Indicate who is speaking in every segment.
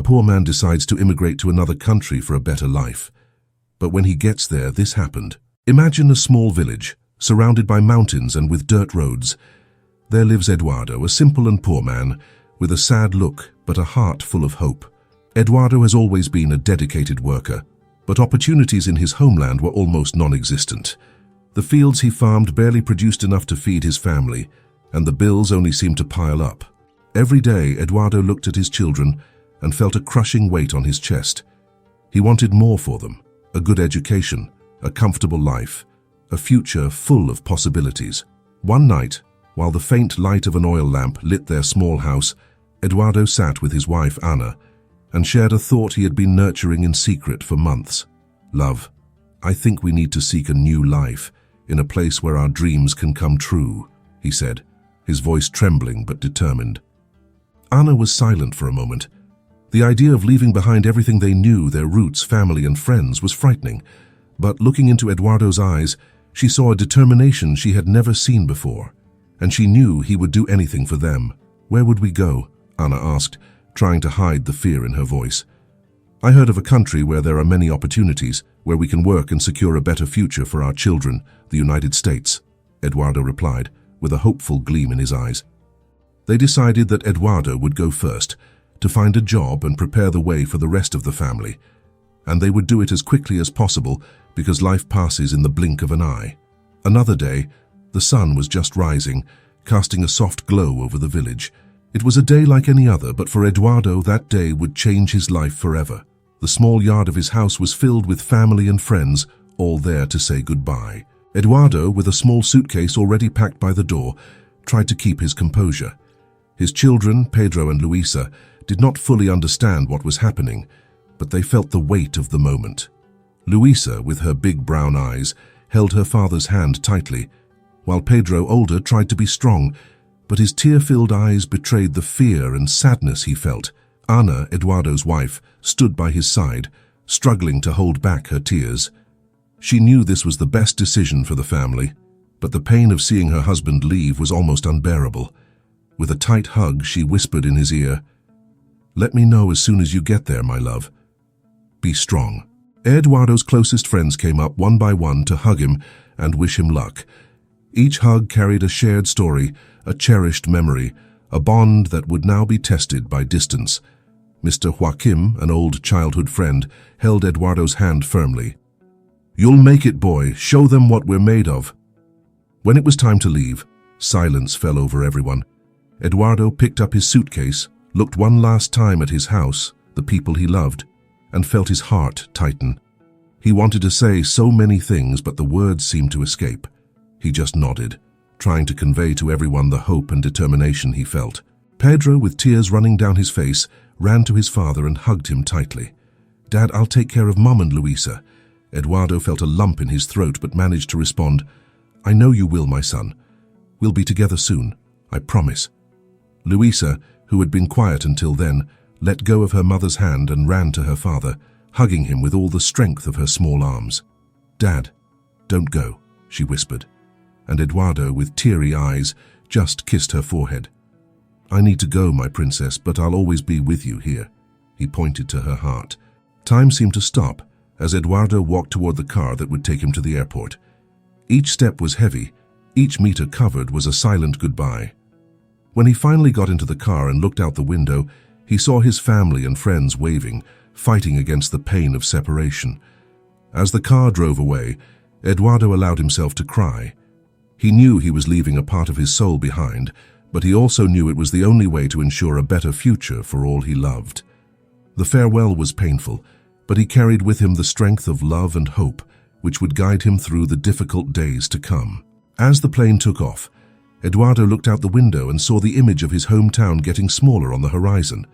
Speaker 1: A poor man decides to immigrate to another country for a better life. But when he gets there, this happened. Imagine a small village, surrounded by mountains and with dirt roads. There lives Eduardo, a simple and poor man, with a sad look but a heart full of hope. Eduardo has always been a dedicated worker, but opportunities in his homeland were almost non-existent. The fields he farmed barely produced enough to feed his family, and the bills only seemed to pile up. Every day, Eduardo looked at his children and felt a crushing weight on his chest. He wanted more for them, a good education, a comfortable life, a future full of possibilities. One night, while the faint light of an oil lamp lit their small house, Eduardo sat with his wife Anna and shared a thought he had been nurturing in secret for months. "Love, I think we need to seek a new life, in a place where our dreams can come true," he said, his voice trembling but determined. Anna was silent for a moment. The idea of leaving behind everything they knew, their roots, family and friends, was frightening. But looking into Eduardo's eyes, she saw a determination she had never seen before, and she knew he would do anything for them. "Where would we go?" Anna asked, trying to hide the fear in her voice. "I heard of a country where there are many opportunities, where we can work and secure a better future for our children, the United States," Eduardo replied, with a hopeful gleam in his eyes. They decided that Eduardo would go first, to find a job and prepare the way for the rest of the family. And they would do it as quickly as possible because life passes in the blink of an eye. Another day, the sun was just rising, casting a soft glow over the village. It was a day like any other, but for Eduardo that day would change his life forever. The small yard of his house was filled with family and friends, all there to say goodbye. Eduardo, with a small suitcase already packed by the door, tried to keep his composure. His children, Pedro and Luisa, did not fully understand what was happening, but they felt the weight of the moment. Luisa, with her big brown eyes, held her father's hand tightly, while Pedro, older, tried to be strong, but his tear-filled eyes betrayed the fear and sadness he felt. Anna, Eduardo's wife, stood by his side, struggling to hold back her tears. She knew this was the best decision for the family, but the pain of seeing her husband leave was almost unbearable. With a tight hug, she whispered in his ear, "Let me know as soon as you get there, my love. Be strong." Eduardo's closest friends came up one by one to hug him and wish him luck. Each hug carried a shared story, a cherished memory, a bond that would now be tested by distance. Mr. Joaquim, an old childhood friend, held Eduardo's hand firmly. "You'll make it, boy. Show them what we're made of." When it was time to leave, silence fell over everyone. Eduardo picked up his suitcase, looked one last time at his house, the people he loved, and felt his heart tighten. He wanted to say so many things, but the words seemed to escape. He just nodded, trying to convey to everyone the hope and determination he felt. Pedro, with tears running down his face, ran to his father and hugged him tightly. "Dad, I'll take care of Mom and Luisa." Eduardo felt a lump in his throat but managed to respond, "I know you will, my son. We'll be together soon, I promise." Luisa, who had been quiet until then, let go of her mother's hand and ran to her father, hugging him with all the strength of her small arms. "Dad, don't go," she whispered, and Eduardo, with teary eyes, just kissed her forehead. "I need to go, my princess, but I'll always be with you here." He pointed to her heart. Time seemed to stop as Eduardo walked toward the car that would take him to the airport. Each step was heavy, each meter covered was a silent goodbye. When he finally got into the car and looked out the window, he saw his family and friends waving, fighting against the pain of separation. As the car drove away, Eduardo allowed himself to cry. He knew he was leaving a part of his soul behind, but he also knew it was the only way to ensure a better future for all he loved. The farewell was painful, but he carried with him the strength of love and hope, which would guide him through the difficult days to come. As the plane took off, Eduardo looked out the window and saw the image of his hometown getting smaller on the horizon.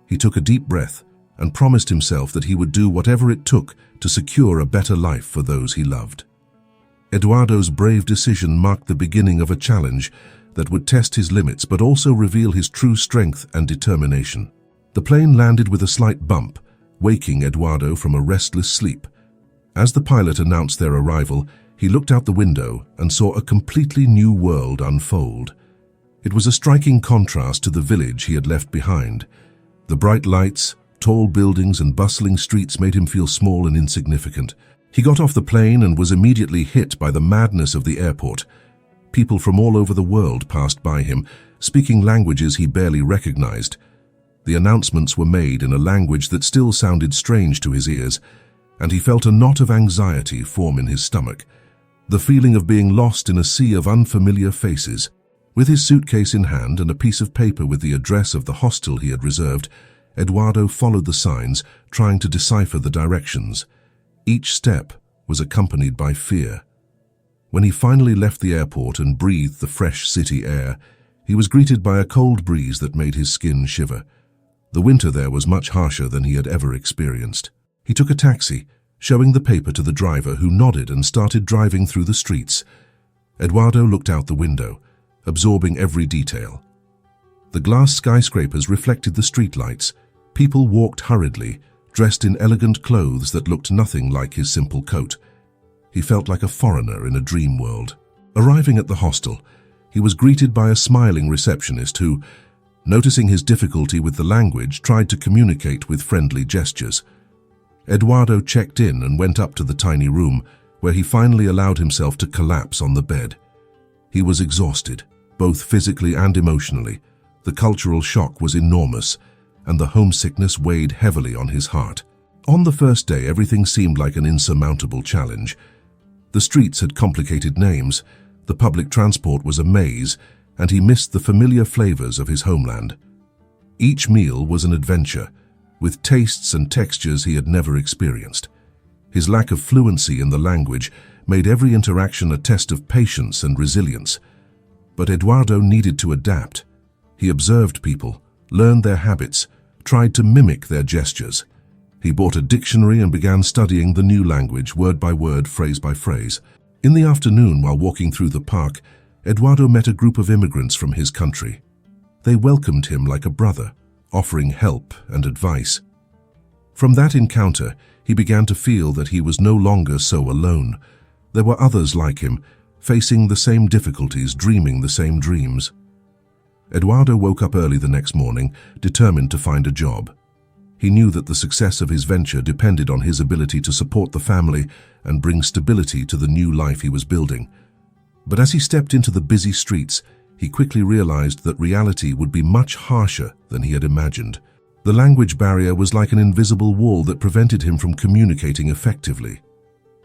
Speaker 1: He took a deep breath and promised himself that he would do whatever it took to secure a better life for those he loved. Eduardo's brave decision marked the beginning of a challenge that would test his limits but also reveal his true strength and determination. The plane landed with a slight bump, waking Eduardo from a restless sleep. As the pilot announced their arrival, he looked out the window and saw a completely new world unfold. It was a striking contrast to the village he had left behind. The bright lights, tall buildings and bustling streets made him feel small and insignificant. He got off the plane and was immediately hit by the madness of the airport. People from all over the world passed by him, speaking languages he barely recognized. The announcements were made in a language that still sounded strange to his ears, and he felt a knot of anxiety form in his stomach, the feeling of being lost in a sea of unfamiliar faces. With his suitcase in hand and a piece of paper with the address of the hostel he had reserved, Eduardo followed the signs, trying to decipher the directions. Each step was accompanied by fear. When he finally left the airport and breathed the fresh city air, he was greeted by a cold breeze that made his skin shiver. The winter there was much harsher than he had ever experienced. He took a taxi, showing the paper to the driver, who nodded and started driving through the streets. Eduardo looked out the window, absorbing every detail. The glass skyscrapers reflected the streetlights. People walked hurriedly, dressed in elegant clothes that looked nothing like his simple coat. He felt like a foreigner in a dream world. Arriving at the hostel, he was greeted by a smiling receptionist who, noticing his difficulty with the language, tried to communicate with friendly gestures. Eduardo checked in and went up to the tiny room, where he finally allowed himself to collapse on the bed. He was exhausted, both physically and emotionally. The cultural shock was enormous, and the homesickness weighed heavily on his heart. On the first day, everything seemed like an insurmountable challenge. The streets had complicated names, the public transport was a maze, and he missed the familiar flavors of his homeland. Each meal was an adventure, with tastes and textures he had never experienced. His lack of fluency in the language made every interaction a test of patience and resilience. But Eduardo needed to adapt. He observed people, learned their habits, tried to mimic their gestures. He bought a dictionary and began studying the new language, word by word, phrase by phrase. In the afternoon, while walking through the park, Eduardo met a group of immigrants from his country. They welcomed him like a brother, offering help and advice. From that encounter, he began to feel that he was no longer so alone. There were others like him, facing the same difficulties, dreaming the same dreams. Eduardo woke up early the next morning, determined to find a job. He knew that the success of his venture depended on his ability to support the family and bring stability to the new life he was building. But as he stepped into the busy streets, he quickly realized that reality would be much harsher than he had imagined. The language barrier was like an invisible wall that prevented him from communicating effectively.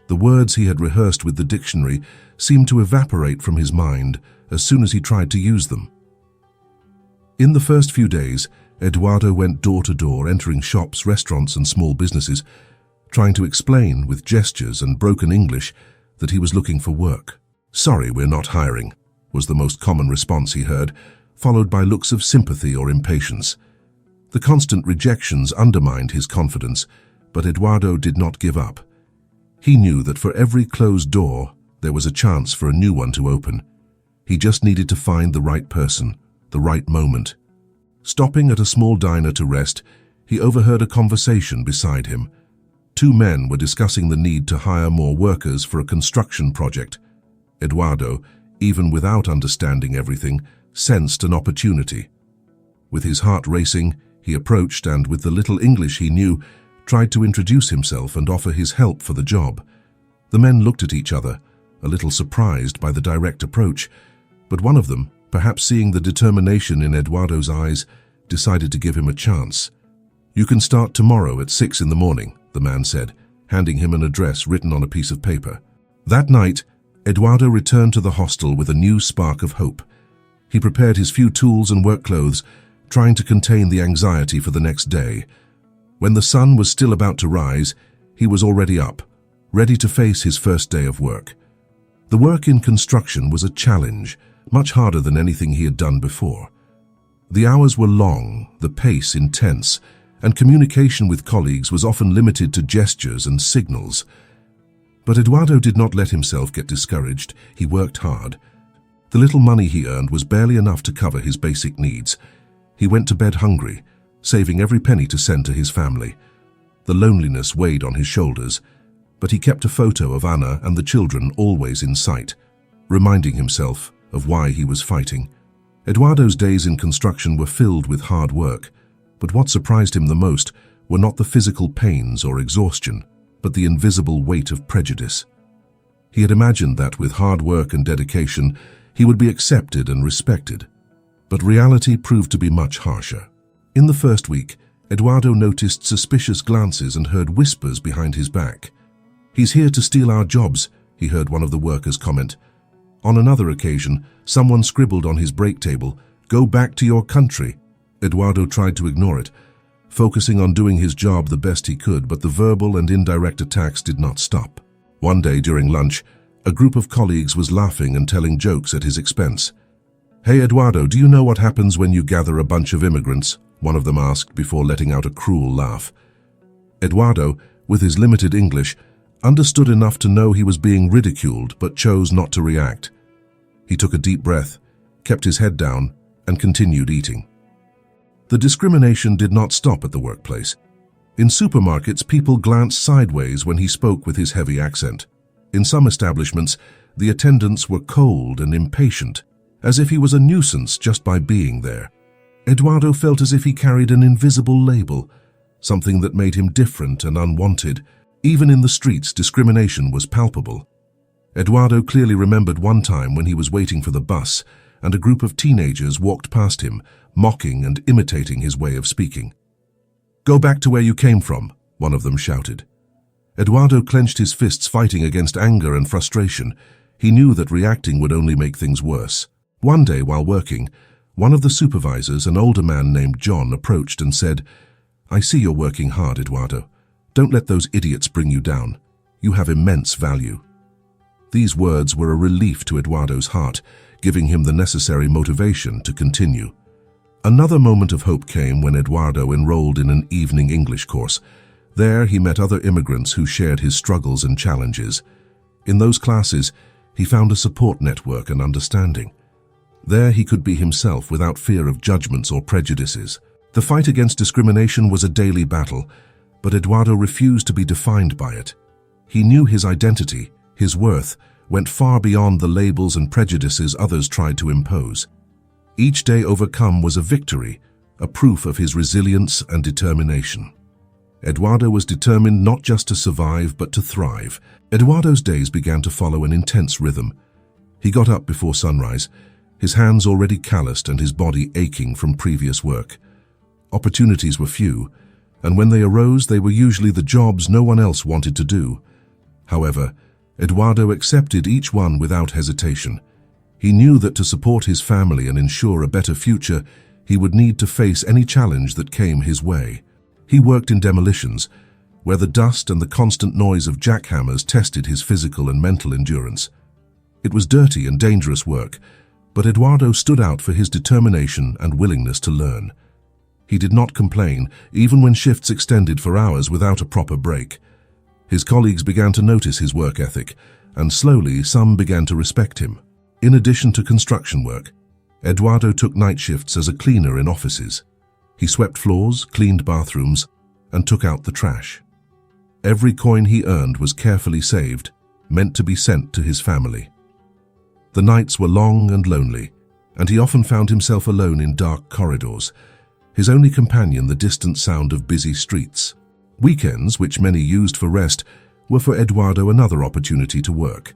Speaker 1: The words he had rehearsed with the dictionary seemed to evaporate from his mind as soon as he tried to use them. In the first few days, Eduardo went door to door, entering shops, restaurants, and small businesses, trying to explain with gestures and broken English that he was looking for work. "Sorry, we're not hiring," was the most common response he heard, followed by looks of sympathy or impatience. The constant rejections undermined his confidence, but Eduardo did not give up. He knew that for every closed door, there was a chance for a new one to open. He just needed to find the right person, the right moment. Stopping at a small diner to rest, he overheard a conversation beside him. Two men were discussing the need to hire more workers for a construction project. Eduardo, even without understanding everything, sensed an opportunity. With his heart racing, he approached and, with the little English he knew, tried to introduce himself and offer his help for the job. The men looked at each other, a little surprised by the direct approach, but one of them, perhaps seeing the determination in Eduardo's eyes, decided to give him a chance. "You can start tomorrow at 6 in the morning, the man said, handing him an address written on a piece of paper. That night, Eduardo returned to the hostel with a new spark of hope. He prepared his few tools and work clothes, trying to contain the anxiety for the next day. When the sun was still about to rise, he was already up, ready to face his first day of work. The work in construction was a challenge, much harder than anything he had done before. The hours were long, the pace intense, and communication with colleagues was often limited to gestures and signals. But Eduardo did not let himself get discouraged. He worked hard. The little money he earned was barely enough to cover his basic needs. He went to bed hungry, saving every penny to send to his family. The loneliness weighed on his shoulders, but he kept a photo of Anna and the children always in sight, reminding himself of why he was fighting. Eduardo's days in construction were filled with hard work, but what surprised him the most were not the physical pains or exhaustion, but the invisible weight of prejudice. He had imagined that with hard work and dedication, he would be accepted and respected. But reality proved to be much harsher. In the first week, Eduardo noticed suspicious glances and heard whispers behind his back. "He's here to steal our jobs," he heard one of the workers comment. On another occasion, someone scribbled on his break table, "Go back to your country." Eduardo tried to ignore it, focusing on doing his job the best he could, but the verbal and indirect attacks did not stop. One day during lunch, a group of colleagues was laughing and telling jokes at his expense. "Hey Eduardo, do you know what happens when you gather a bunch of immigrants?" one of them asked before letting out a cruel laugh. Eduardo, with his limited English, understood enough to know he was being ridiculed but chose not to react. He took a deep breath, kept his head down, and continued eating. The discrimination did not stop at the workplace. In supermarkets, people glanced sideways when he spoke with his heavy accent. In some establishments, the attendants were cold and impatient, as if he was a nuisance just by being there. Eduardo felt as if he carried an invisible label, something that made him different and unwanted. Even in the streets, discrimination was palpable. Eduardo clearly remembered one time when he was waiting for the bus, and a group of teenagers walked past him, mocking and imitating his way of speaking. "Go back to where you came from," one of them shouted. Eduardo clenched his fists, fighting against anger and frustration. He knew that reacting would only make things worse. One day, while working, one of the supervisors, an older man named John, approached and said, "I see you're working hard, Eduardo. Don't let those idiots bring you down. You have immense value." These words were a relief to Eduardo's heart, giving him the necessary motivation to continue. Another moment of hope came when Eduardo enrolled in an evening English course. There he met other immigrants who shared his struggles and challenges. In those classes, he found a support network and understanding. There he could be himself without fear of judgments or prejudices. The fight against discrimination was a daily battle, but Eduardo refused to be defined by it. He knew his identity, his worth, went far beyond the labels and prejudices others tried to impose. Each day overcome was a victory, a proof of his resilience and determination. Eduardo was determined not just to survive, but to thrive. Eduardo's days began to follow an intense rhythm. He got up before sunrise, his hands already calloused and his body aching from previous work. Opportunities were few, and when they arose, they were usually the jobs no one else wanted to do. However, Eduardo accepted each one without hesitation. He knew that to support his family and ensure a better future, he would need to face any challenge that came his way. He worked in demolitions, where the dust and the constant noise of jackhammers tested his physical and mental endurance. It was dirty and dangerous work, but Eduardo stood out for his determination and willingness to learn. He did not complain, even when shifts extended for hours without a proper break. His colleagues began to notice his work ethic, and slowly some began to respect him. In addition to construction work, Eduardo took night shifts as a cleaner in offices. He swept floors, cleaned bathrooms, and took out the trash. Every coin he earned was carefully saved, meant to be sent to his family. The nights were long and lonely, and he often found himself alone in dark corridors, his only companion the distant sound of busy streets. Weekends, which many used for rest, were for Eduardo another opportunity to work.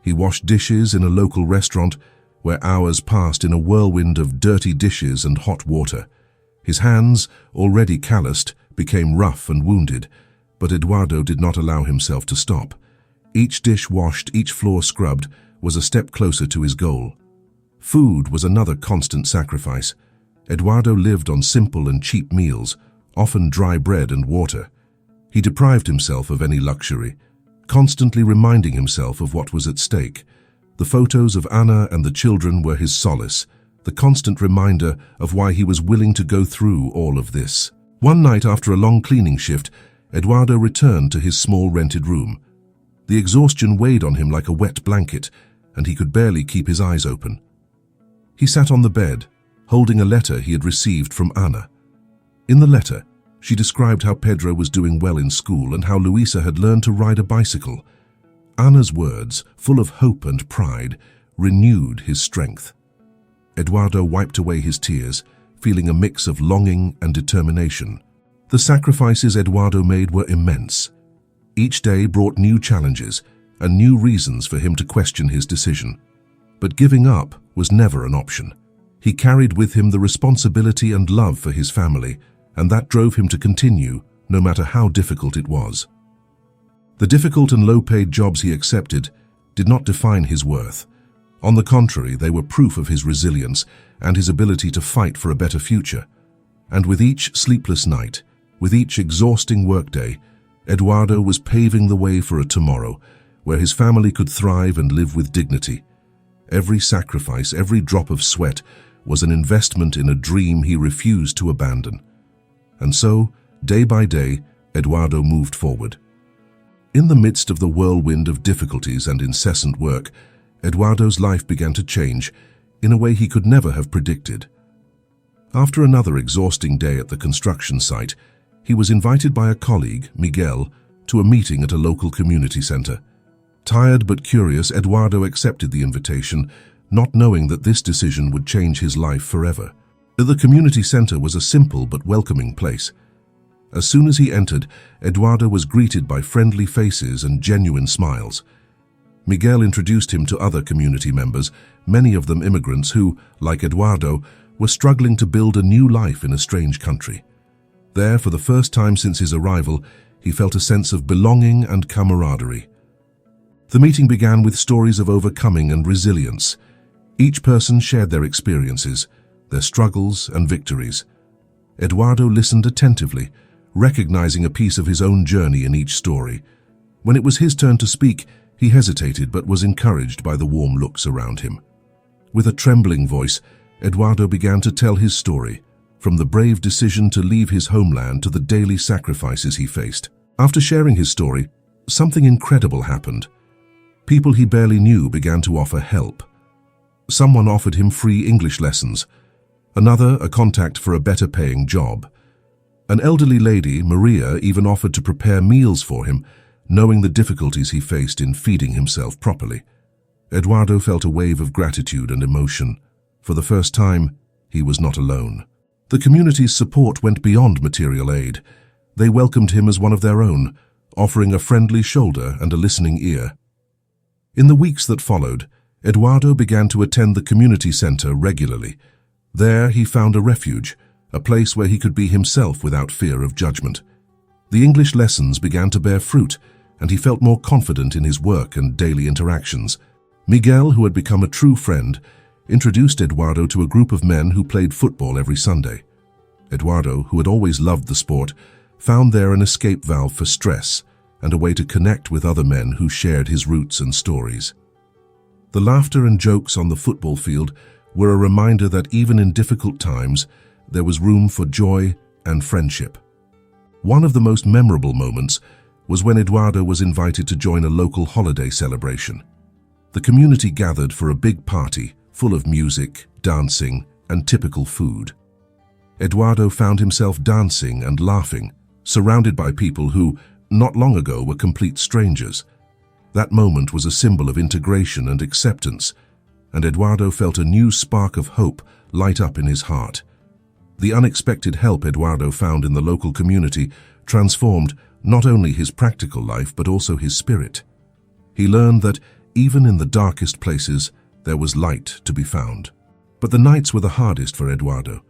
Speaker 1: He washed dishes in a local restaurant, where hours passed in a whirlwind of dirty dishes and hot water. His hands, already calloused, became rough and wounded, but Eduardo did not allow himself to stop. Each dish washed, each floor scrubbed, was a step closer to his goal. Food was another constant sacrifice. Eduardo lived on simple and cheap meals, often dry bread and water. He deprived himself of any luxury, constantly reminding himself of what was at stake. The photos of Anna and the children were his solace, the constant reminder of why he was willing to go through all of this. One night after a long cleaning shift, Eduardo returned to his small rented room. The exhaustion weighed on him like a wet blanket, and he could barely keep his eyes open. He sat on the bed, holding a letter he had received from Anna. In the letter, she described how Pedro was doing well in school and how Luisa had learned to ride a bicycle. Anna's words, full of hope and pride, renewed his strength. Eduardo wiped away his tears, feeling a mix of longing and determination. The sacrifices Eduardo made were immense. Each day brought new challenges and new reasons for him to question his decision. But giving up was never an option. He carried with him the responsibility and love for his family, and that drove him to continue, no matter how difficult it was. The difficult and low-paid jobs he accepted did not define his worth. On the contrary, they were proof of his resilience and his ability to fight for a better future. And with each sleepless night, with each exhausting workday, Eduardo was paving the way for a tomorrow where his family could thrive and live with dignity. Every sacrifice, every drop of sweat was an investment in a dream he refused to abandon. And so, day by day, Eduardo moved forward. In the midst of the whirlwind of difficulties and incessant work, Eduardo's life began to change in a way he could never have predicted. After another exhausting day at the construction site, he was invited by a colleague, Miguel, to a meeting at a local community center. Tired but curious, Eduardo accepted the invitation, not knowing that this decision would change his life forever. The community center was a simple but welcoming place. As soon as he entered, Eduardo was greeted by friendly faces and genuine smiles. Miguel introduced him to other community members, many of them immigrants who, like Eduardo, were struggling to build a new life in a strange country. There, for the first time since his arrival, he felt a sense of belonging and camaraderie. The meeting began with stories of overcoming and resilience. Each person shared their experiences, their struggles and victories. Eduardo listened attentively, recognizing a piece of his own journey in each story. When it was his turn to speak, he hesitated but was encouraged by the warm looks around him. With a trembling voice, Eduardo began to tell his story, from the brave decision to leave his homeland to the daily sacrifices he faced. After sharing his story, something incredible happened. People he barely knew began to offer help. Someone offered him free English lessons, another a contact for a better-paying job. An elderly lady, Maria, even offered to prepare meals for him, knowing the difficulties he faced in feeding himself properly. Eduardo felt a wave of gratitude and emotion. For the first time, he was not alone. The community's support went beyond material aid. They welcomed him as one of their own, offering a friendly shoulder and a listening ear. In the weeks that followed, Eduardo began to attend the community center regularly. There he found a refuge, a place where he could be himself without fear of judgment. The English lessons began to bear fruit, and he felt more confident in his work and daily interactions. Miguel, who had become a true friend, introduced Eduardo to a group of men who played football every Sunday. Eduardo, who had always loved the sport, found there an escape valve for stress and a way to connect with other men who shared his roots and stories. The laughter and jokes on the football field were a reminder that even in difficult times, there was room for joy and friendship. One of the most memorable moments was when Eduardo was invited to join a local holiday celebration. The community gathered for a big party full of music, dancing, and typical food. Eduardo found himself dancing and laughing, surrounded by people who, not long ago, were complete strangers. That moment was a symbol of integration and acceptance, and Eduardo felt a new spark of hope light up in his heart. The unexpected help Eduardo found in the local community transformed not only his practical life but also his spirit. He learned that even in the darkest places, there was light to be found. But the nights were the hardest for Eduardo.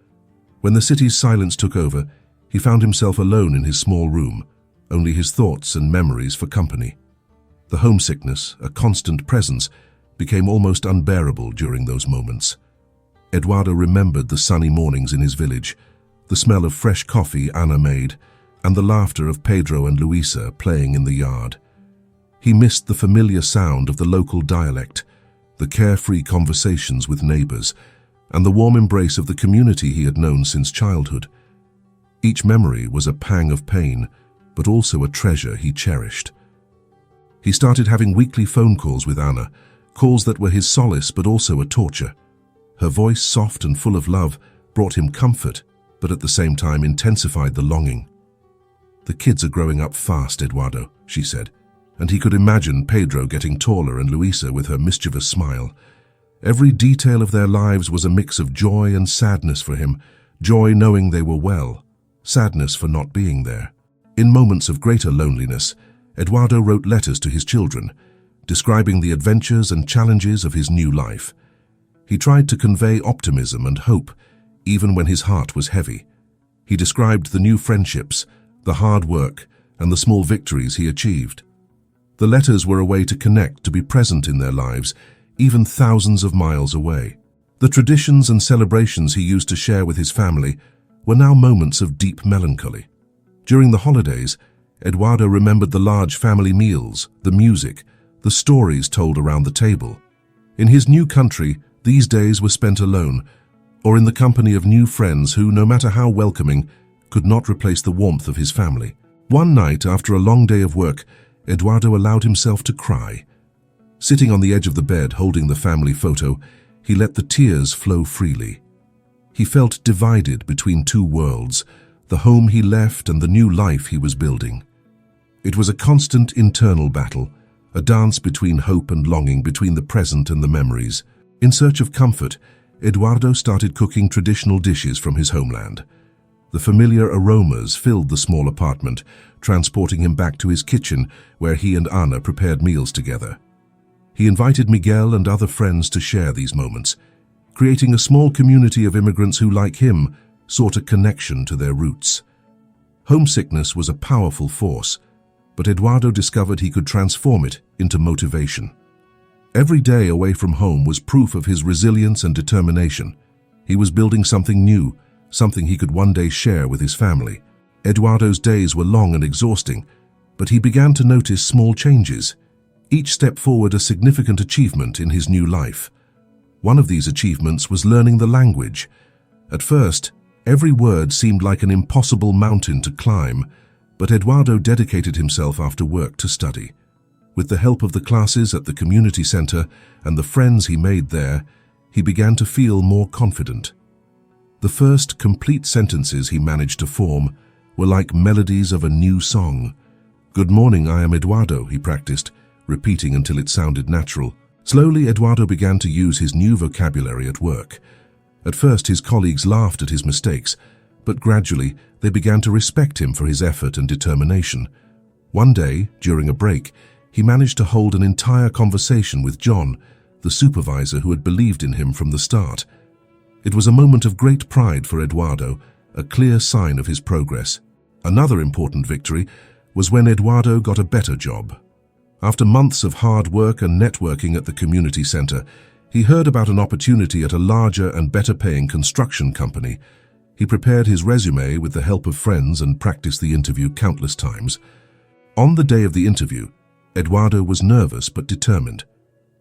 Speaker 1: When the city's silence took over, he found himself alone in his small room, only his thoughts and memories for company. The homesickness, a constant presence, became almost unbearable during those moments. Eduardo remembered the sunny mornings in his village, the smell of fresh coffee Ana made, and the laughter of Pedro and Luisa playing in the yard. He missed the familiar sound of the local dialect, the carefree conversations with neighbors, and the warm embrace of the community he had known since childhood. Each memory was a pang of pain, but also a treasure he cherished. He started having weekly phone calls with Ana, calls that were his solace but also a torture. Her voice, soft and full of love, brought him comfort, but at the same time intensified the longing. "The kids are growing up fast, Eduardo," she said, and he could imagine Pedro getting taller and Luisa with her mischievous smile. Every detail of their lives was a mix of joy and sadness for him, joy knowing they were well, sadness for not being there. In moments of greater loneliness, Eduardo wrote letters to his children, describing the adventures and challenges of his new life. He tried to convey optimism and hope, even when his heart was heavy. He described the new friendships, the hard work, and the small victories he achieved. The letters were a way to connect, to be present in their lives, even thousands of miles away. The traditions and celebrations he used to share with his family were now moments of deep melancholy. During the holidays, Eduardo remembered the large family meals, the music, the stories told around the table. In his new country, these days were spent alone, or in the company of new friends who, no matter how welcoming, could not replace the warmth of his family. One night, after a long day of work, Eduardo allowed himself to cry. Sitting on the edge of the bed, holding the family photo, he let the tears flow freely. He felt divided between two worlds, the home he left and the new life he was building. It was a constant internal battle, a dance between hope and longing, between the present and the memories. In search of comfort, Eduardo started cooking traditional dishes from his homeland. The familiar aromas filled the small apartment, transporting him back to his kitchen where he and Ana prepared meals together. He invited Miguel and other friends to share these moments, creating a small community of immigrants who, like him, sought a connection to their roots. Homesickness was a powerful force, but Eduardo discovered he could transform it into motivation. Every day away from home was proof of his resilience and determination. He was building something new, something he could one day share with his family. Eduardo's days were long and exhausting, but he began to notice small changes, each step forward a significant achievement in his new life. One of these achievements was learning the language. At first, every word seemed like an impossible mountain to climb, but Eduardo dedicated himself after work to study. With the help of the classes at the community center and the friends he made there, he began to feel more confident. The first complete sentences he managed to form were like melodies of a new song. "Good morning, I am Eduardo," he practiced, repeating until it sounded natural. Slowly, Eduardo began to use his new vocabulary at work. At first, his colleagues laughed at his mistakes, but gradually they began to respect him for his effort and determination. One day, during a break, he managed to hold an entire conversation with John, the supervisor who had believed in him from the start. It was a moment of great pride for Eduardo, a clear sign of his progress. Another important victory was when Eduardo got a better job. After months of hard work and networking at the community center, he heard about an opportunity at a larger and better-paying construction company. He prepared his resume with the help of friends and practiced the interview countless times. On the day of the interview, Eduardo was nervous but determined.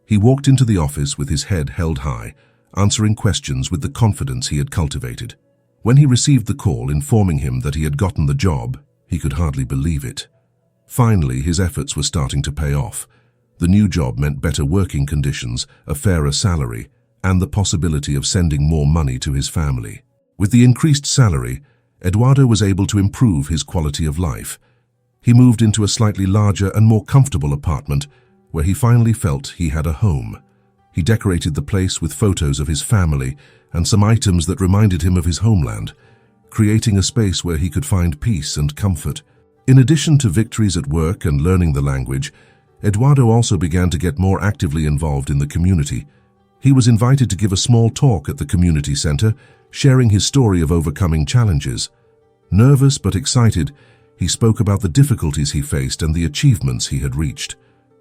Speaker 1: He walked into the office with his head held high, answering questions with the confidence he had cultivated. When he received the call informing him that he had gotten the job, he could hardly believe it. Finally, his efforts were starting to pay off. The new job meant better working conditions, a fairer salary, and the possibility of sending more money to his family. With the increased salary, Eduardo was able to improve his quality of life. He moved into a slightly larger and more comfortable apartment, where he finally felt he had a home. He decorated the place with photos of his family and some items that reminded him of his homeland, creating a space where he could find peace and comfort. In addition to victories at work and learning the language, Eduardo also began to get more actively involved in the community. He was invited to give a small talk at the community center, sharing his story of overcoming challenges. Nervous but excited, he spoke about the difficulties he faced and the achievements he had reached.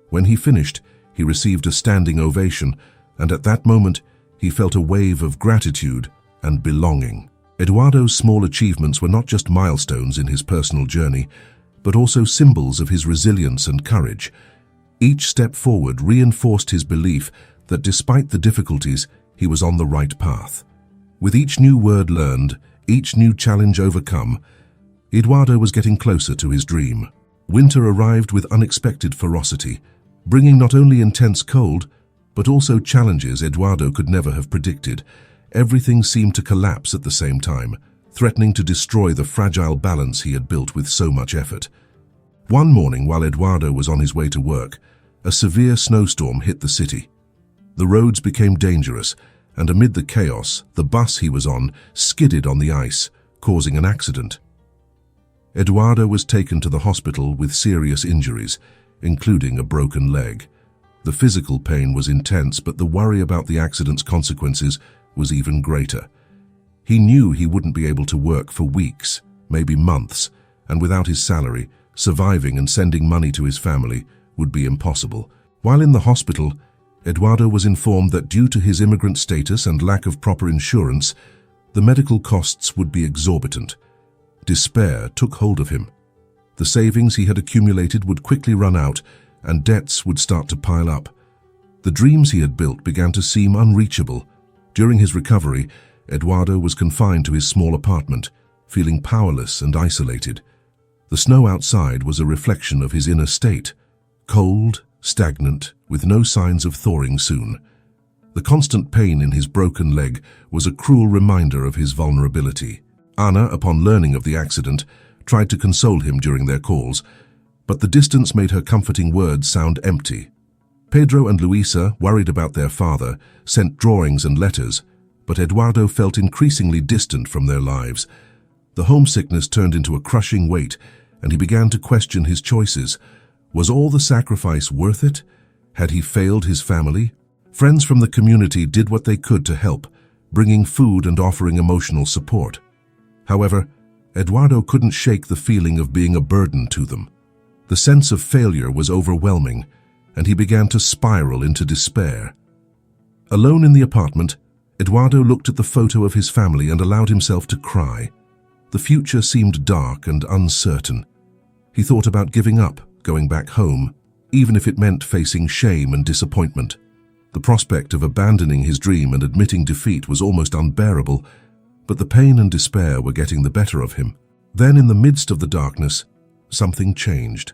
Speaker 1: When he finished, he received a standing ovation, and at that moment, he felt a wave of gratitude and belonging. Eduardo's small achievements were not just milestones in his personal journey, but also symbols of his resilience and courage. Each step forward reinforced his belief that despite the difficulties, he was on the right path. With each new word learned, each new challenge overcome, Eduardo was getting closer to his dream. Winter arrived with unexpected ferocity, bringing not only intense cold, but also challenges Eduardo could never have predicted. Everything seemed to collapse at the same time, threatening to destroy the fragile balance he had built with so much effort. One morning, while Eduardo was on his way to work, a severe snowstorm hit the city. The roads became dangerous, and amid the chaos, the bus he was on skidded on the ice, causing an accident. Eduardo was taken to the hospital with serious injuries, including a broken leg. The physical pain was intense, but the worry about the accident's consequences was even greater. He knew he wouldn't be able to work for weeks, maybe months, and without his salary, surviving and sending money to his family would be impossible. While in the hospital, Eduardo was informed that due to his immigrant status and lack of proper insurance, the medical costs would be exorbitant. Despair took hold of him. The savings he had accumulated would quickly run out, and debts would start to pile up. The dreams he had built began to seem unreachable. During his recovery, Eduardo was confined to his small apartment, feeling powerless and isolated. The snow outside was a reflection of his inner state, cold, stagnant, with no signs of thawing soon. The constant pain in his broken leg was a cruel reminder of his vulnerability. Anna, upon learning of the accident, tried to console him during their calls, but the distance made her comforting words sound empty. Pedro and Luisa, worried about their father, sent drawings and letters, but Eduardo felt increasingly distant from their lives. The homesickness turned into a crushing weight, and he began to question his choices. Was all the sacrifice worth it? Had he failed his family? Friends from the community did what they could to help, bringing food and offering emotional support. However, Eduardo couldn't shake the feeling of being a burden to them. The sense of failure was overwhelming, and he began to spiral into despair. Alone in the apartment, Eduardo looked at the photo of his family and allowed himself to cry. The future seemed dark and uncertain. He thought about giving up, going back home, even if it meant facing shame and disappointment. The prospect of abandoning his dream and admitting defeat was almost unbearable, but the pain and despair were getting the better of him. Then, in the midst of the darkness, something changed.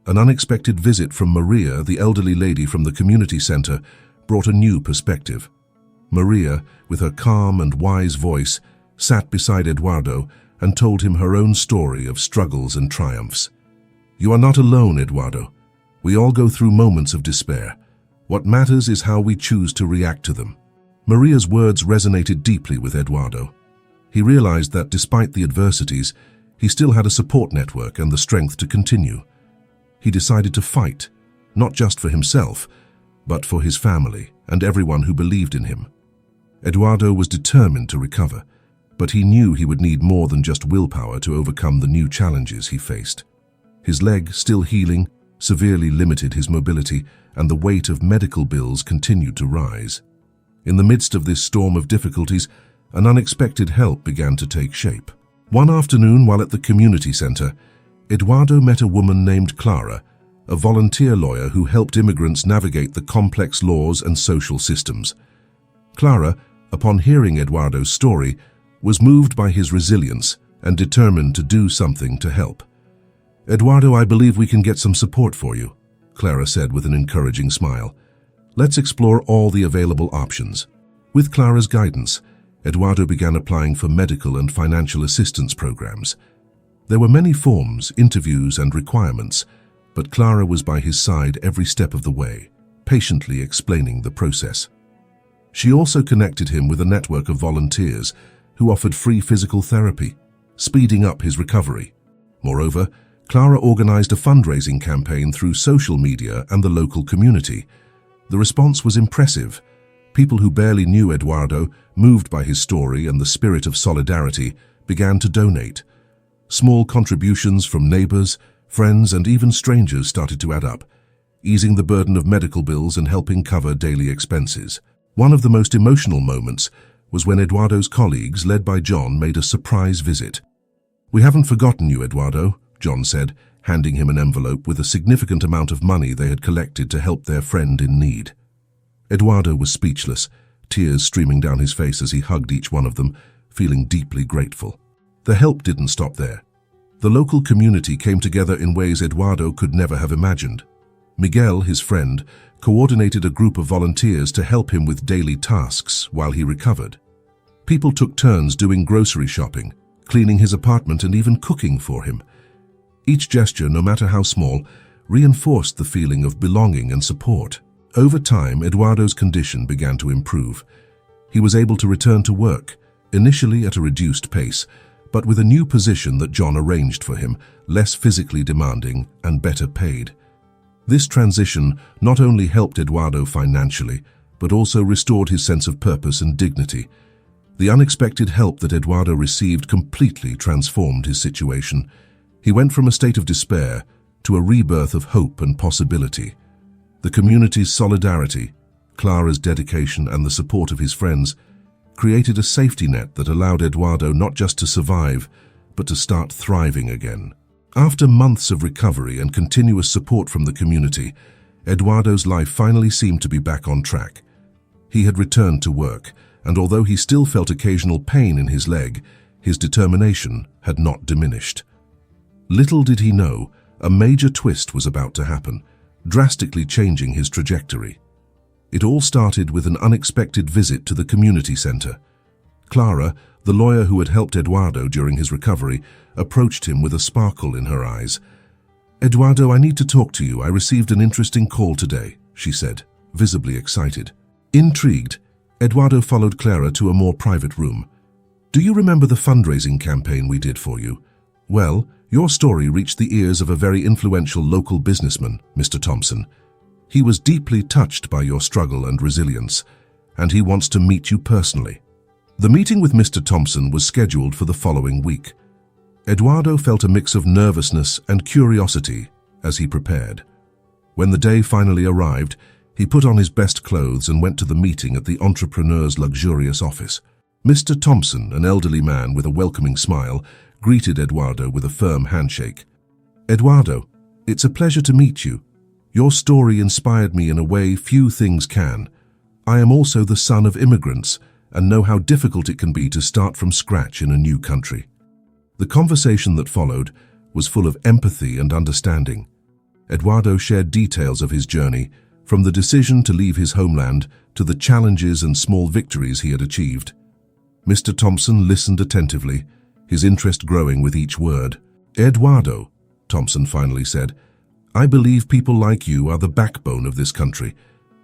Speaker 1: An unexpected visit from Maria, the elderly lady from the community center, brought a new perspective. Maria, with her calm and wise voice, sat beside Eduardo and told him her own story of struggles and triumphs. "You are not alone, Eduardo. We all go through moments of despair. What matters is how we choose to react to them." Maria's words resonated deeply with Eduardo. He realized that despite the adversities, he still had a support network and the strength to continue. He decided to fight, not just for himself, but for his family and everyone who believed in him. Eduardo was determined to recover, but he knew he would need more than just willpower to overcome the new challenges he faced. His leg, still healing, severely limited his mobility, and the weight of medical bills continued to rise. In the midst of this storm of difficulties, an unexpected help began to take shape. One afternoon, while at the community center, Eduardo met a woman named Clara, a volunteer lawyer who helped immigrants navigate the complex laws and social systems. Clara, upon hearing Eduardo's story, was moved by his resilience and determined to do something to help. "Eduardo, I believe we can get some support for you," Clara said with an encouraging smile. "Let's explore all the available options." With Clara's guidance, Eduardo began applying for medical and financial assistance programs. There were many forms, interviews, and requirements, but Clara was by his side every step of the way, patiently explaining the process. She also connected him with a network of volunteers who offered free physical therapy, speeding up his recovery. Moreover, Clara organized a fundraising campaign through social media and the local community. The response was impressive. People who barely knew Eduardo, moved by his story and the spirit of solidarity, began to donate. Small contributions from neighbors, friends, and even strangers started to add up, easing the burden of medical bills and helping cover daily expenses. One of the most emotional moments was when Eduardo's colleagues, led by John, made a surprise visit. "We haven't forgotten you, Eduardo," John said, handing him an envelope with a significant amount of money they had collected to help their friend in need. Eduardo was speechless, tears streaming down his face as he hugged each one of them, feeling deeply grateful. The help didn't stop there. The local community came together in ways Eduardo could never have imagined. Miguel, his friend, coordinated a group of volunteers to help him with daily tasks while he recovered. People took turns doing grocery shopping, cleaning his apartment, and even cooking for him. Each gesture, no matter how small, reinforced the feeling of belonging and support. Over time, Eduardo's condition began to improve. He was able to return to work, initially at a reduced pace, but with a new position that John arranged for him, less physically demanding and better paid. This transition not only helped Eduardo financially, but also restored his sense of purpose and dignity. The unexpected help that Eduardo received completely transformed his situation. He went from a state of despair to a rebirth of hope and possibility. The community's solidarity, Clara's dedication, and the support of his friends created a safety net that allowed Eduardo not just to survive, but to start thriving again. After months of recovery and continuous support from the community, Eduardo's life finally seemed to be back on track. He had returned to work, and although he still felt occasional pain in his leg, his determination had not diminished. Little did he know, a major twist was about to happen, drastically changing his trajectory. It all started with an unexpected visit to the community center. Clara, the lawyer who had helped Eduardo during his recovery, approached him with a sparkle in her eyes. "Eduardo, I need to talk to you. I received an interesting call today," she said, visibly excited. Intrigued, Eduardo followed Clara to a more private room. "Do you remember the fundraising campaign we did for you? Well, your story reached the ears of a very influential local businessman, Mr. Thompson. He was deeply touched by your struggle and resilience, and he wants to meet you personally." The meeting with Mr. Thompson was scheduled for the following week. Eduardo felt a mix of nervousness and curiosity as he prepared. When the day finally arrived, he put on his best clothes and went to the meeting at the entrepreneur's luxurious office. Mr. Thompson, an elderly man with a welcoming smile, greeted Eduardo with a firm handshake. "Eduardo, it's a pleasure to meet you. Your story inspired me in a way few things can. I am also the son of immigrants and know how difficult it can be to start from scratch in a new country." The conversation that followed was full of empathy and understanding. Eduardo shared details of his journey, from the decision to leave his homeland to the challenges and small victories he had achieved. Mr. Thompson listened attentively, his interest growing with each word. "Eduardo," Thompson finally said, "I believe people like you are the backbone of this country.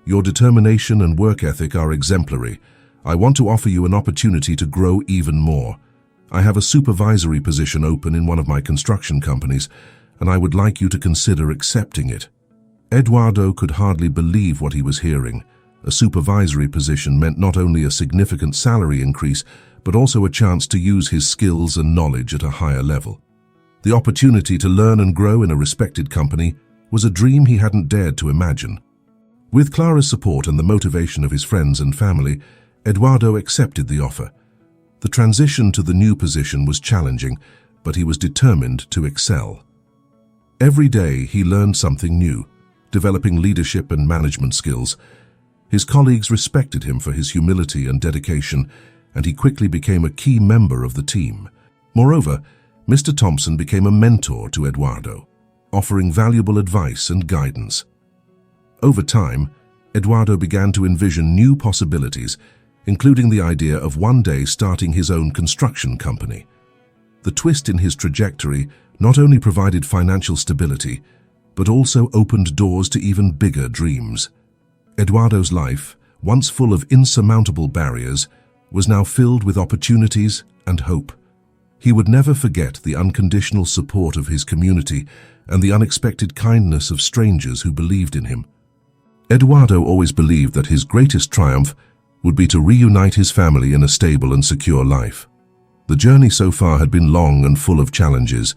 Speaker 1: Your determination and work ethic are exemplary. I want to offer you an opportunity to grow even more. I have a supervisory position open in one of my construction companies, and I would like you to consider accepting it." Eduardo could hardly believe what he was hearing. A supervisory position meant not only a significant salary increase, but also a chance to use his skills and knowledge at a higher level. The opportunity to learn and grow in a respected company was a dream he hadn't dared to imagine. With Clara's support and the motivation of his friends and family, Eduardo accepted the offer. The transition to the new position was challenging, but he was determined to excel. Every day he learned something new, developing leadership and management skills. His colleagues respected him for his humility and dedication, and he quickly became a key member of the team. Moreover, Mr. Thompson became a mentor to Eduardo, offering valuable advice and guidance. Over time, Eduardo began to envision new possibilities, including the idea of one day starting his own construction company. The twist in his trajectory not only provided financial stability, but also opened doors to even bigger dreams. Eduardo's life, once full of insurmountable barriers, was now filled with opportunities and hope. He would never forget the unconditional support of his community and the unexpected kindness of strangers who believed in him. Eduardo always believed that his greatest triumph would be to reunite his family in a stable and secure life. The journey so far had been long and full of challenges,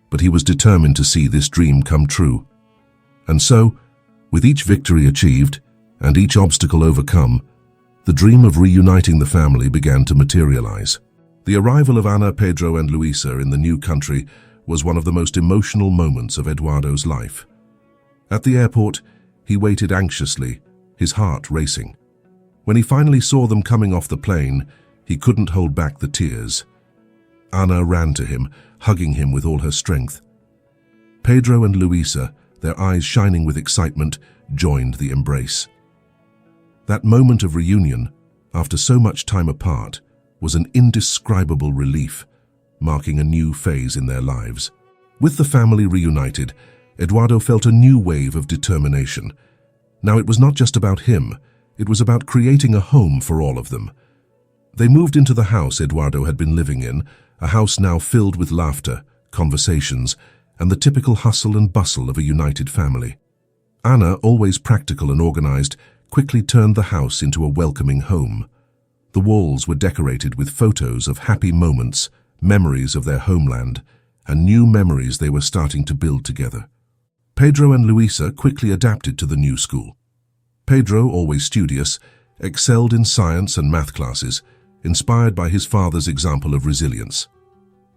Speaker 1: but he was determined to see this dream come true. And so, with each victory achieved and each obstacle overcome, the dream of reuniting the family began to materialize. The arrival of Ana, Pedro, and Luisa in the new country was one of the most emotional moments of Eduardo's life. At the airport, he waited anxiously, his heart racing. When he finally saw them coming off the plane, he couldn't hold back the tears. Ana ran to him, hugging him with all her strength. Pedro and Luisa, their eyes shining with excitement, joined the embrace. That moment of reunion, after so much time apart, was an indescribable relief, marking a new phase in their lives. With the family reunited, Eduardo felt a new wave of determination. Now it was not just about him, it was about creating a home for all of them. They moved into the house Eduardo had been living in, a house now filled with laughter, conversations, and the typical hustle and bustle of a united family. Anna, always practical and organized, quickly turned the house into a welcoming home. The walls were decorated with photos of happy moments, memories of their homeland, and new memories they were starting to build together. Pedro and Luisa quickly adapted to the new school. Pedro, always studious, excelled in science and math classes, inspired by his father's example of resilience.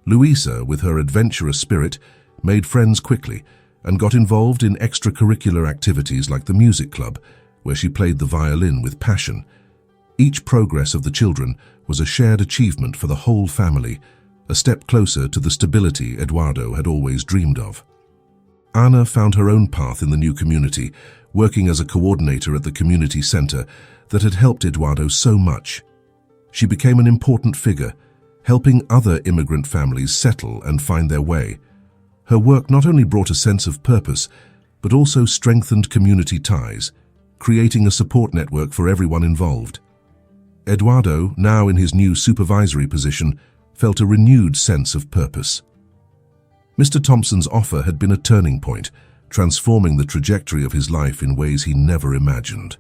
Speaker 1: Luisa, with her adventurous spirit, made friends quickly and got involved in extracurricular activities like the music club, where she played the violin with passion. Each progress of the children was a shared achievement for the whole family, a step closer to the stability Eduardo had always dreamed of. Anna found her own path in the new community, working as a coordinator at the community center that had helped Eduardo so much. She became an important figure, helping other immigrant families settle and find their way. Her work not only brought a sense of purpose, but also strengthened community ties, creating a support network for everyone involved. Eduardo, now in his new supervisory position, felt a renewed sense of purpose. Mr. Thompson's offer had been a turning point, transforming the trajectory of his life in ways he never imagined.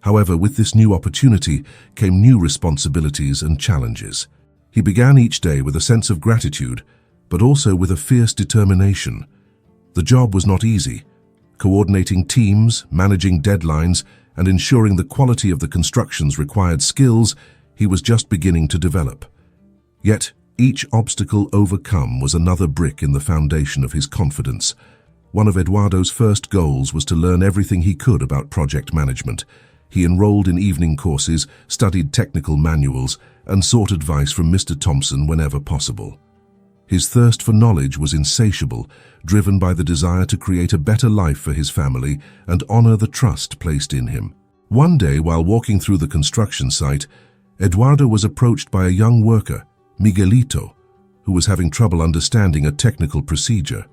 Speaker 1: However, with this new opportunity came new responsibilities and challenges. He began each day with a sense of gratitude, but also with a fierce determination. The job was not easy. Coordinating teams, managing deadlines, and ensuring the quality of the construction's required skills he was just beginning to develop. Yet, each obstacle overcome was another brick in the foundation of his confidence. One of Eduardo's first goals was to learn everything he could about project management. He enrolled in evening courses, studied technical manuals, and sought advice from Mr. Thompson whenever possible. His thirst for knowledge was insatiable, driven by the desire to create a better life for his family and honor the trust placed in him. One day, while walking through the construction site, Eduardo was approached by a young worker, Miguelito, who was having trouble understanding a technical procedure.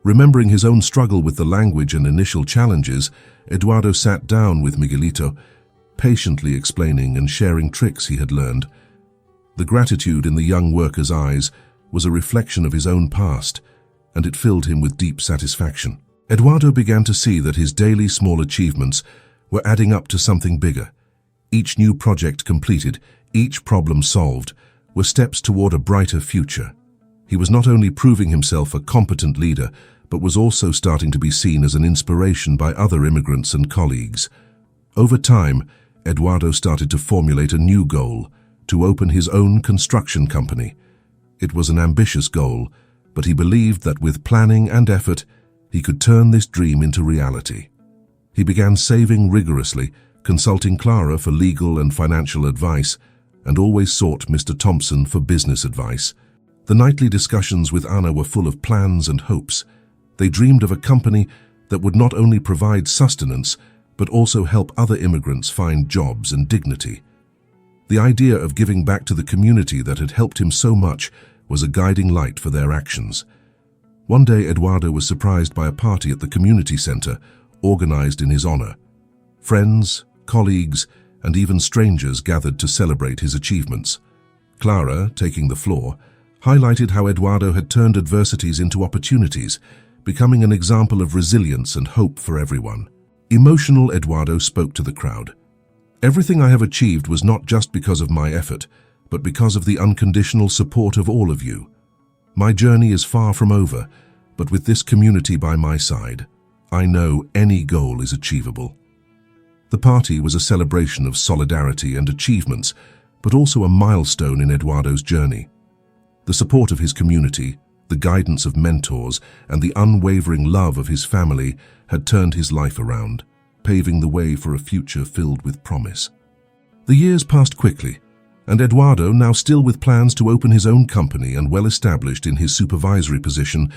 Speaker 1: Remembering his own struggle with the language and initial challenges, Eduardo sat down with Miguelito, patiently explaining and sharing tricks he had learned. The gratitude in the young worker's eyes was a reflection of his own past, and it filled him with deep satisfaction. Eduardo began to see that his daily small achievements were adding up to something bigger. Each new project completed, each problem solved, were steps toward a brighter future. He was not only proving himself a competent leader, but was also starting to be seen as an inspiration by other immigrants and colleagues. Over time, Eduardo started to formulate a new goal, to open his own construction company. It was an ambitious goal, but he believed that with planning and effort, he could turn this dream into reality. He began saving rigorously, consulting Clara for legal and financial advice, and always sought Mr. Thompson for business advice. The nightly discussions with Anna were full of plans and hopes. They dreamed of a company that would not only provide sustenance, but also help other immigrants find jobs and dignity. The idea of giving back to the community that had helped him so much was a guiding light for their actions. One day, Eduardo was surprised by a party at the community center, organized in his honor. Friends, colleagues, and even strangers gathered to celebrate his achievements. Clara, taking the floor, highlighted how Eduardo had turned adversities into opportunities, becoming an example of resilience and hope for everyone. Emotional, Eduardo spoke to the crowd. "Everything I have achieved was not just because of my effort, but because of the unconditional support of all of you. My journey is far from over, but with this community by my side, I know any goal is achievable." The party was a celebration of solidarity and achievements, but also a milestone in Eduardo's journey. The support of his community, the guidance of mentors, and the unwavering love of his family had turned his life around, paving the way for a future filled with promise. The years passed quickly, and Eduardo, now still with plans to open his own company and well established in his supervisory position,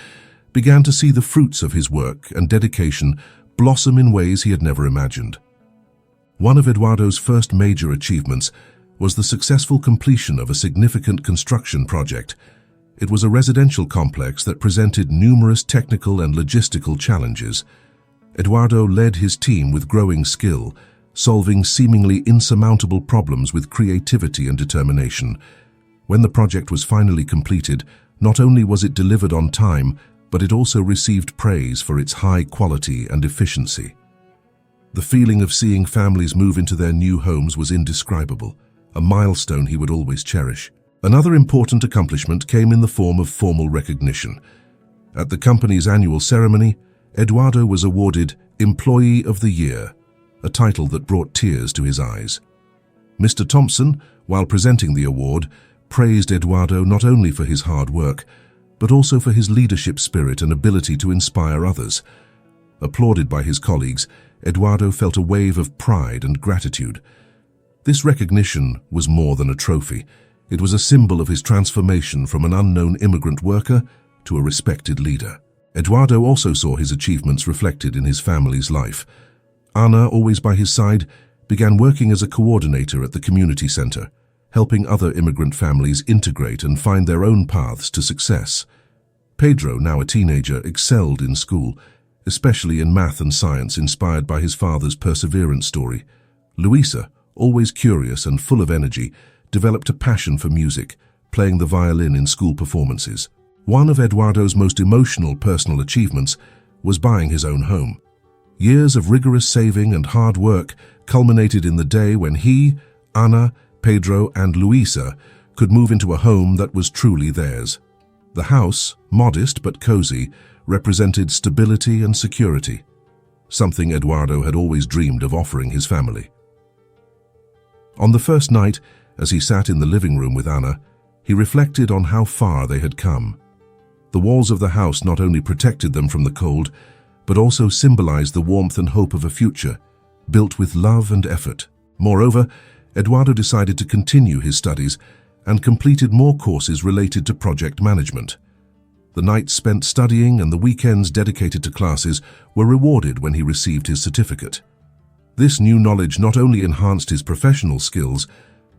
Speaker 1: began to see the fruits of his work and dedication blossom in ways he had never imagined. One of Eduardo's first major achievements was the successful completion of a significant construction project. It was a residential complex that presented numerous technical and logistical challenges. Eduardo led his team with growing skill, solving seemingly insurmountable problems with creativity and determination. When the project was finally completed, not only was it delivered on time, but it also received praise for its high quality and efficiency. The feeling of seeing families move into their new homes was indescribable, a milestone he would always cherish. Another important accomplishment came in the form of formal recognition. At the company's annual ceremony, Eduardo was awarded Employee of the Year, a title that brought tears to his eyes. Mr. Thompson, while presenting the award, praised Eduardo not only for his hard work, but also for his leadership spirit and ability to inspire others. Applauded by his colleagues, Eduardo felt a wave of pride and gratitude. This recognition was more than a trophy. It was a symbol of his transformation from an unknown immigrant worker to a respected leader. Eduardo also saw his achievements reflected in his family's life. Anna, always by his side, began working as a coordinator at the community center, helping other immigrant families integrate and find their own paths to success. Pedro, now a teenager, excelled in school, especially in math and science, inspired by his father's perseverance story. Luisa, always curious and full of energy, developed a passion for music, playing the violin in school performances. One of Eduardo's most emotional personal achievements was buying his own home. Years of rigorous saving and hard work culminated in the day when he, Anna, Pedro, and Luisa could move into a home that was truly theirs. The house, modest but cozy, represented stability and security, something Eduardo had always dreamed of offering his family. On the first night, as he sat in the living room with Anna, he reflected on how far they had come. The walls of the house not only protected them from the cold, but also symbolized the warmth and hope of a future, built with love and effort. Moreover, Eduardo decided to continue his studies and completed more courses related to project management. The nights spent studying and the weekends dedicated to classes were rewarded when he received his certificate. This new knowledge not only enhanced his professional skills,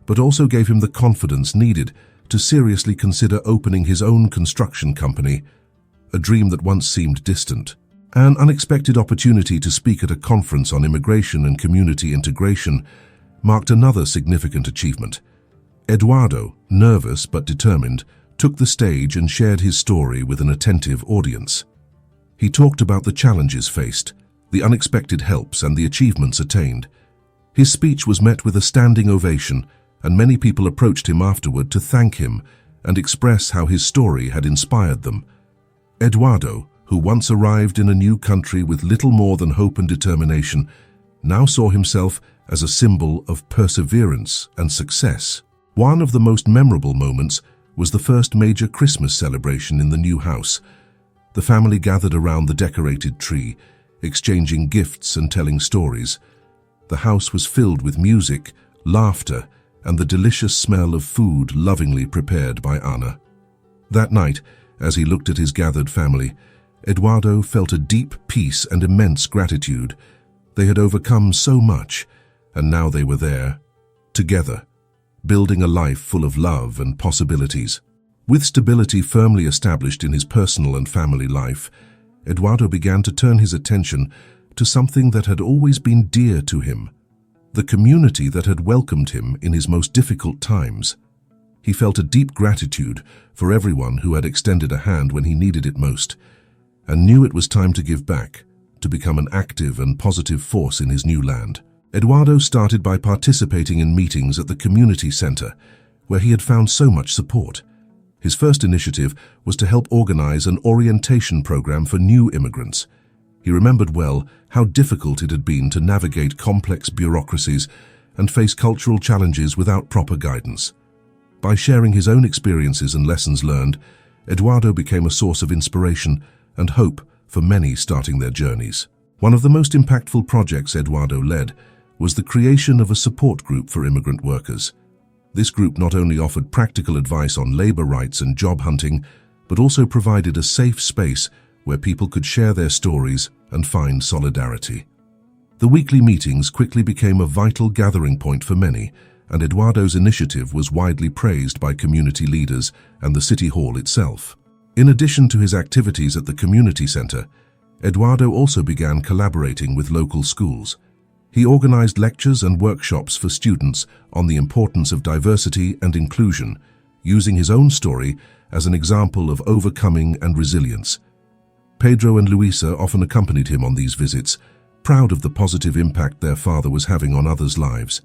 Speaker 1: but also gave him the confidence needed to seriously consider opening his own construction company, a dream that once seemed distant. An unexpected opportunity to speak at a conference on immigration and community integration marked another significant achievement. Eduardo, nervous but determined, took the stage and shared his story with an attentive audience. He talked about the challenges faced, the unexpected helps, and the achievements attained. His speech was met with a standing ovation, and many people approached him afterward to thank him and express how his story had inspired them. Eduardo, who once arrived in a new country with little more than hope and determination, now saw himself as a symbol of perseverance and success. One of the most memorable moments was the first major Christmas celebration in the new house. The family gathered around the decorated tree, exchanging gifts and telling stories. The house was filled with music, laughter, and the delicious smell of food lovingly prepared by Anna. That night, as he looked at his gathered family, Eduardo felt a deep peace and immense gratitude. They had overcome so much, and now they were there, together, building a life full of love and possibilities. With stability firmly established in his personal and family life, Eduardo began to turn his attention to something that had always been dear to him, the community that had welcomed him in his most difficult times. He felt a deep gratitude for everyone who had extended a hand when he needed it most, and knew it was time to give back, to become an active and positive force in his new land. Eduardo started by participating in meetings at the community center, where he had found so much support. His first initiative was to help organize an orientation program for new immigrants. He remembered well how difficult it had been to navigate complex bureaucracies and face cultural challenges without proper guidance. By sharing his own experiences and lessons learned, Eduardo became a source of inspiration and hope for many starting their journeys. One of the most impactful projects Eduardo led was the creation of a support group for immigrant workers. This group not only offered practical advice on labor rights and job hunting, but also provided a safe space where people could share their stories and find solidarity. The weekly meetings quickly became a vital gathering point for many, and Eduardo's initiative was widely praised by community leaders and the city hall itself. In addition to his activities at the community center, Eduardo also began collaborating with local schools. He organized lectures and workshops for students on the importance of diversity and inclusion, using his own story as an example of overcoming and resilience. Pedro and Luisa often accompanied him on these visits, proud of the positive impact their father was having on others' lives.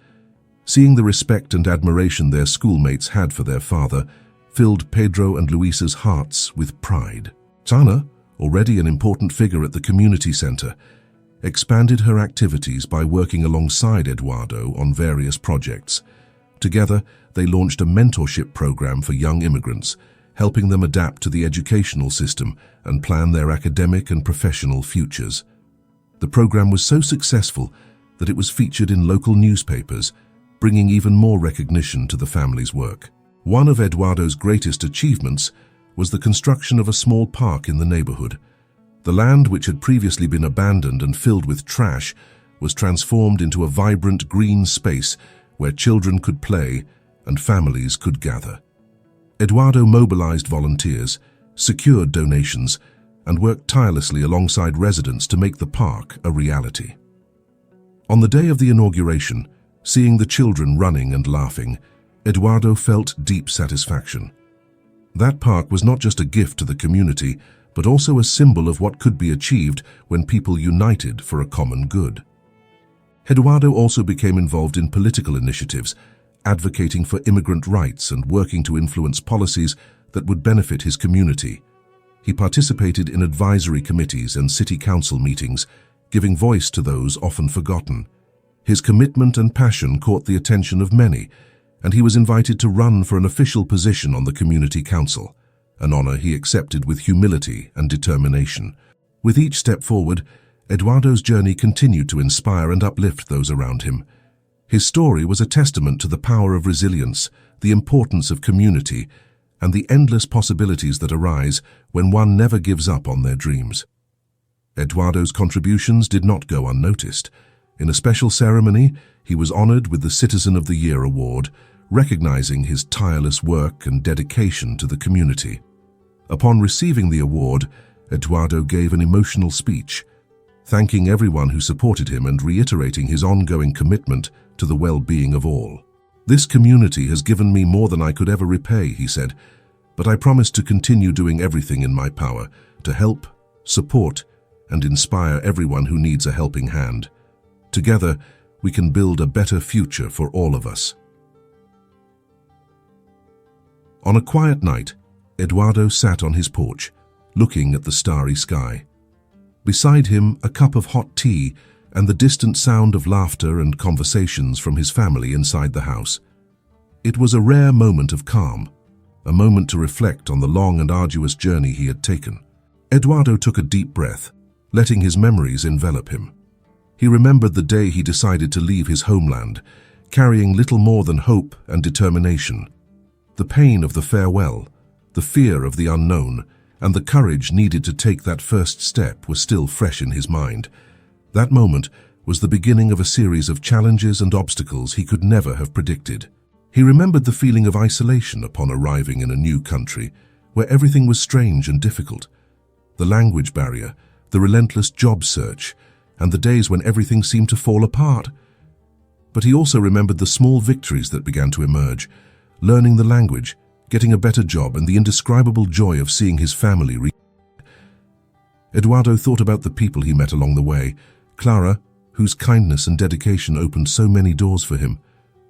Speaker 1: Seeing the respect and admiration their schoolmates had for their father filled Pedro and Luisa's hearts with pride. Tana, already an important figure at the community center, expanded her activities by working alongside Eduardo on various projects. Together, they launched a mentorship program for young immigrants, helping them adapt to the educational system and plan their academic and professional futures. The program was so successful that it was featured in local newspapers, bringing even more recognition to the family's work. One of Eduardo's greatest achievements was the construction of a small park in the neighborhood. The land, which had previously been abandoned and filled with trash, was transformed into a vibrant green space where children could play and families could gather. Eduardo mobilized volunteers, secured donations, and worked tirelessly alongside residents to make the park a reality. On the day of the inauguration, seeing the children running and laughing, Eduardo felt deep satisfaction. That park was not just a gift to the community, but also a symbol of what could be achieved when people united for a common good. Eduardo also became involved in political initiatives, advocating for immigrant rights and working to influence policies that would benefit his community. He participated in advisory committees and city council meetings, giving voice to those often forgotten. His commitment and passion caught the attention of many, and he was invited to run for an official position on the community council, an honor he accepted with humility and determination. With each step forward, Eduardo's journey continued to inspire and uplift those around him. His story was a testament to the power of resilience, the importance of community, and the endless possibilities that arise when one never gives up on their dreams. Eduardo's contributions did not go unnoticed. In a special ceremony, he was honored with the Citizen of the Year award, recognizing his tireless work and dedication to the community. Upon receiving the award, Eduardo gave an emotional speech, thanking everyone who supported him and reiterating his ongoing commitment to the well-being of all. "This community has given me more than I could ever repay," he said, "but I promise to continue doing everything in my power to help, support, and inspire everyone who needs a helping hand. Together, we can build a better future for all of us." On a quiet night, Eduardo sat on his porch, looking at the starry sky. Beside him, a cup of hot tea and the distant sound of laughter and conversations from his family inside the house. It was a rare moment of calm, a moment to reflect on the long and arduous journey he had taken. Eduardo took a deep breath, letting his memories envelop him. He remembered the day he decided to leave his homeland, carrying little more than hope and determination. The pain of the farewell, the fear of the unknown, and the courage needed to take that first step was still fresh in his mind. That moment was the beginning of a series of challenges and obstacles he could never have predicted. He remembered the feeling of isolation upon arriving in a new country, where everything was strange and difficult. The language barrier, the relentless job search, and the days when everything seemed to fall apart. But he also remembered the small victories that began to emerge, learning the language, getting a better job, and the indescribable joy of seeing his family Eduardo thought about the people he met along the way: Clara, whose kindness and dedication opened so many doors for him;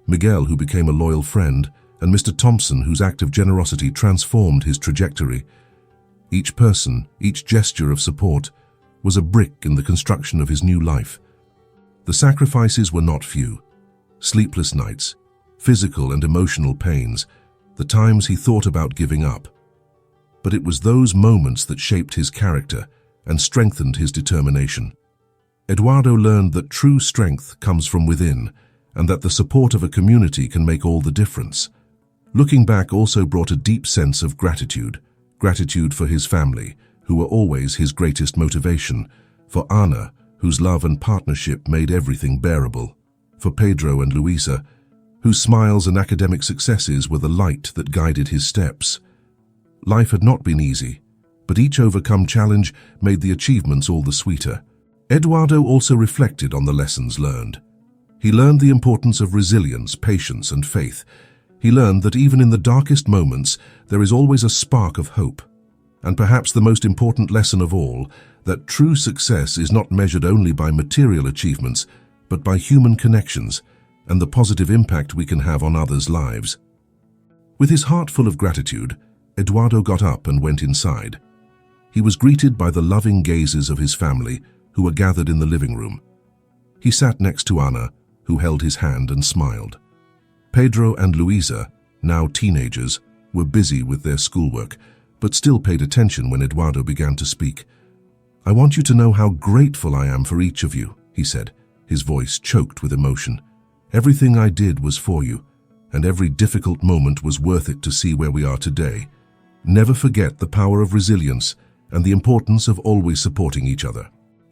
Speaker 1: Miguel, who became a loyal friend; and Mr. Thompson, whose act of generosity transformed his trajectory. Each person, each gesture of support, was a brick in the construction of his new life. The sacrifices were not few. Sleepless nights, physical and emotional pains, the times he thought about giving up. But it was those moments that shaped his character and strengthened his determination. Eduardo learned that true strength comes from within, and that the support of a community can make all the difference. Looking back also brought a deep sense of gratitude for his family, who were always his greatest motivation, for Ana, whose love and partnership made everything bearable, for Pedro and Luisa, whose smiles and academic successes were the light that guided his steps. Life had not been easy, but each overcome challenge made the achievements all the sweeter. Eduardo also reflected on the lessons learned. He learned the importance of resilience, patience, and faith. He learned that even in the darkest moments, there is always a spark of hope. And perhaps the most important lesson of all, that true success is not measured only by material achievements, but by human connections and the positive impact we can have on others' lives. With his heart full of gratitude, Eduardo got up and went inside. He was greeted by the loving gazes of his family, who were gathered in the living room. He sat next to Ana, who held his hand and smiled. Pedro and Luisa, now teenagers, were busy with their schoolwork, but still paid attention when Eduardo began to speak. "I want you to know how grateful I am for each of you," he said, his voice choked with emotion. "Everything I did was for you, and every difficult moment was worth it to see where we are today. Never forget the power of resilience and the importance of always supporting each other."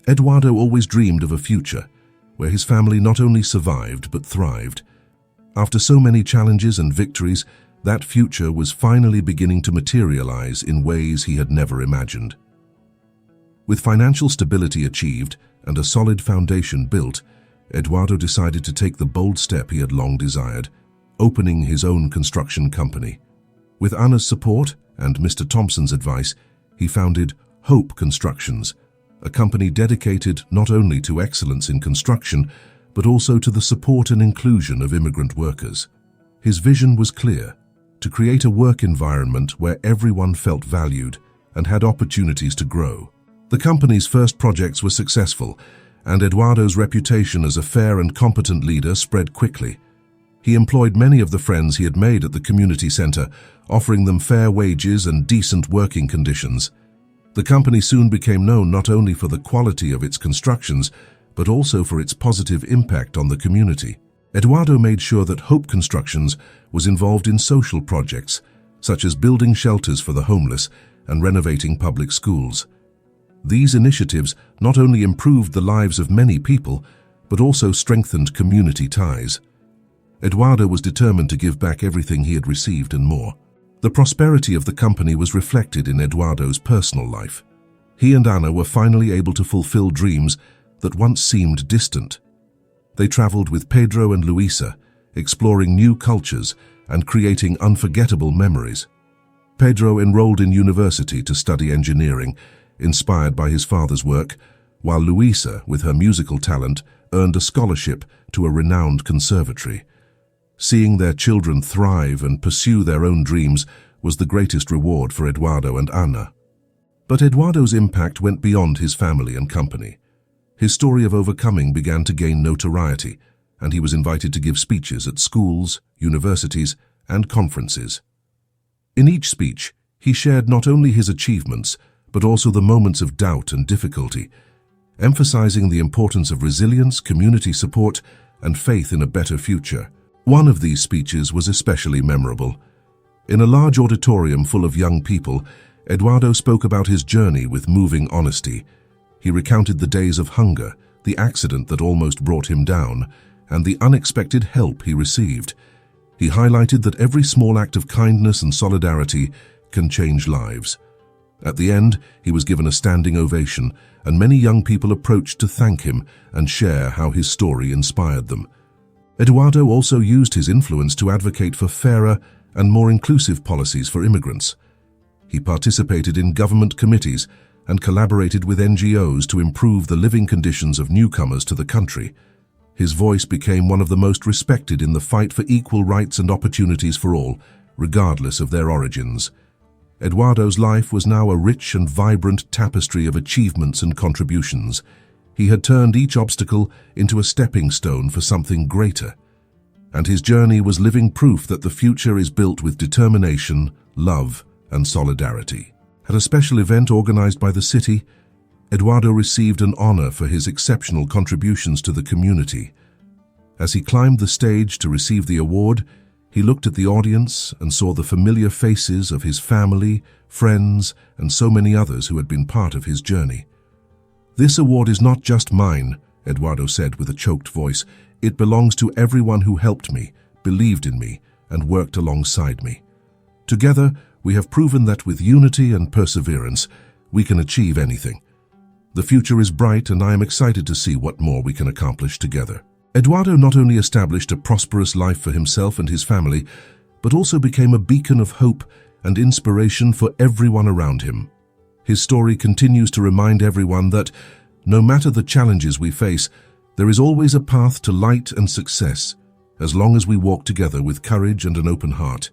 Speaker 1: Eduardo always dreamed of a future where his family not only survived but thrived. After so many challenges and victories, that future was finally beginning to materialize in ways he had never imagined. With financial stability achieved and a solid foundation built, Eduardo decided to take the bold step he had long desired, opening his own construction company. With Anna's support and Mr. Thompson's advice, he founded Hope Constructions, a company dedicated not only to excellence in construction, but also to the support and inclusion of immigrant workers. His vision was clear: to create a work environment where everyone felt valued and had opportunities to grow. The company's first projects were successful, and Eduardo's reputation as a fair and competent leader spread quickly. He employed many of the friends he had made at the community center, offering them fair wages and decent working conditions. The company soon became known not only for the quality of its constructions, but also for its positive impact on the community. Eduardo made sure that Hope Constructions was involved in social projects, such as building shelters for the homeless and renovating public schools. These initiatives not only improved the lives of many people, but also strengthened community ties. Eduardo was determined to give back everything he had received and more. The prosperity of the company was reflected in Eduardo's personal life. He and Ana were finally able to fulfill dreams that once seemed distant. They traveled with Pedro and Luisa, exploring new cultures and creating unforgettable memories. Pedro enrolled in university to study engineering, inspired by his father's work, while Luisa, with her musical talent, earned a scholarship to a renowned conservatory. Seeing their children thrive and pursue their own dreams was the greatest reward for Eduardo and Ana. But Eduardo's impact went beyond his family and company. His story of overcoming began to gain notoriety, and he was invited to give speeches at schools, universities, and conferences. In each speech, he shared not only his achievements, but also the moments of doubt and difficulty, emphasizing the importance of resilience, community support, and faith in a better future. One of these speeches was especially memorable. In a large auditorium full of young people, Eduardo spoke about his journey with moving honesty. He recounted the days of hunger, the accident that almost brought him down, and the unexpected help he received. He highlighted that every small act of kindness and solidarity can change lives. At the end, he was given a standing ovation, and many young people approached to thank him and share how his story inspired them. Eduardo also used his influence to advocate for fairer and more inclusive policies for immigrants. He participated in government committees and collaborated with NGOs to improve the living conditions of newcomers to the country. His voice became one of the most respected in the fight for equal rights and opportunities for all, regardless of their origins. Eduardo's life was now a rich and vibrant tapestry of achievements and contributions. He had turned each obstacle into a stepping stone for something greater, and his journey was living proof that the future is built with determination, love, and solidarity. At a special event organized by the city, Eduardo received an honor for his exceptional contributions to the community. As he climbed the stage to receive the award, he looked at the audience and saw the familiar faces of his family, friends, and so many others who had been part of his journey. "This award is not just mine," Eduardo said with a choked voice. "It belongs to everyone who helped me, believed in me, and worked alongside me. Together, we have proven that with unity and perseverance, we can achieve anything. The future is bright, and I am excited to see what more we can accomplish together." Eduardo not only established a prosperous life for himself and his family, but also became a beacon of hope and inspiration for everyone around him. His story continues to remind everyone that, no matter the challenges we face, there is always a path to light and success, as long as we walk together with courage and an open heart.